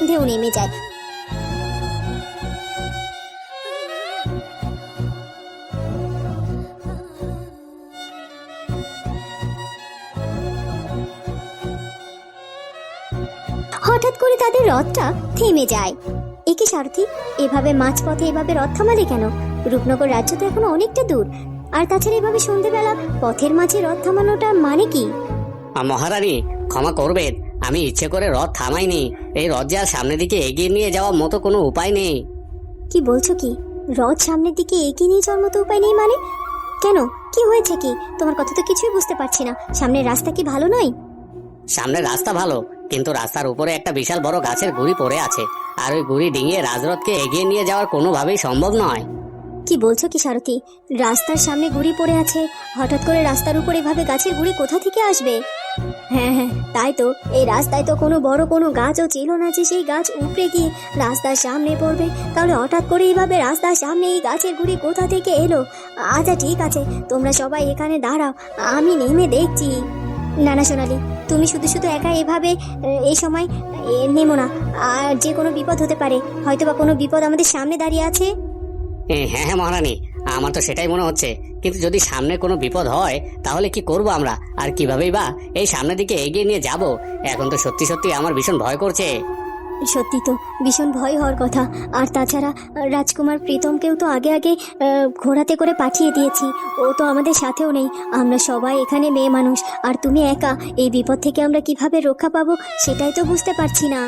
ঢেউ নেমে যায়। হঠাৎ করে তাদের রথটা থেমে যায়। একে সারথি, এভাবে মাঝপথে এভাবে রথ থামালে কেন? রূপনগর রাজ্য তো এখনো অনেকটা দূর, আর তাছাড়া এভাবে সন্ধেবেলা পথের মাঝে রথ থামানোটা মানে কি? মহারানী, ক্ষমা করবেন, আমি ইচ্ছে করে রথ থামাইনি। এই রথ যে আর সামনের দিকে এগিয়ে নিয়ে যাওয়ার মতো কোনো উপায় নেই। কি বলছো কি? রথ সামনের দিকে এগিয়ে নিয়ে যাওয়ার মতো উপায় নেই মানে? কেন, কি হয়েছে কি? তোমার কথা তো কিছুই বুঝতে পারছি না। সামনের রাস্তা কি ভালো নয়? সামনের রাস্তা ভালো, কিন্তু রাস্তার উপরে একটা বিশাল বড় গাছের গুঁড়ি পড়ে আছে, আর ওই গুঁড়ি ডিঙিয়ে রাজরথকে এগিয়ে নিয়ে যাওয়ার কোনোভাবেই সম্ভব নয়। কি বলছো কি সারথি? রাস্তার সামনে গুঁড়ি পড়ে আছে, হঠাৎ করে রাস্তার উপর এভাবে গাছের গুঁড়ি কোথা থেকে আসবে? হ্যাঁ হ্যাঁ, তাই তো। এই রাস্তায় তো কোনো বড় কোনো গাছও ছিল না যে সেই গাছ উপড়ে গিয়ে রাস্তার সামনে পড়বে। তাহলে হঠাৎ করে এইভাবে রাস্তার সামনে এই গাছের গুঁড়ি কোথা থেকে এলো? আচ্ছা ঠিক আছে, তোমরা সবাই এখানে দাঁড়াও, আমি নেমে দেখছি। না না সোনালি, তুমি শুধু শুধু একা এভাবে এই সময় নেমো না। আর যে কোনো বিপদ হতে পারে, হয়তো বা কোনো বিপদ আমাদের সামনে দাঁড়িয়ে আছে। হ্যাঁ হ্যাঁ মহারানী, আমার তো সেটাই মনে হচ্ছে। কিন্তু যদি সামনে কোনো বিপদ হয় তাহলে কি করব আমরা, আর কিভাবেই বা এই সামনের দিকে এগিয়ে নিয়ে যাব? এখন তো সত্যি সত্যি আমার ভীষণ ভয় করছে। সত্যি তো ভীষণ ভয় হওয়ার কথা। আর তাছাড়া রাজকুমার প্রীতমকেও তো আগে আগে ঘোড়াতে করে পাঠিয়ে দিয়েছি, ও তো আমাদের সাথেও নেই। আমরা সবাই এখানে মেয়ে মানুষ, আর তুমি একা। এই বিপদ থেকে আমরা কিভাবে রক্ষা পাবো সেটাই তো বুঝতে পারছি না।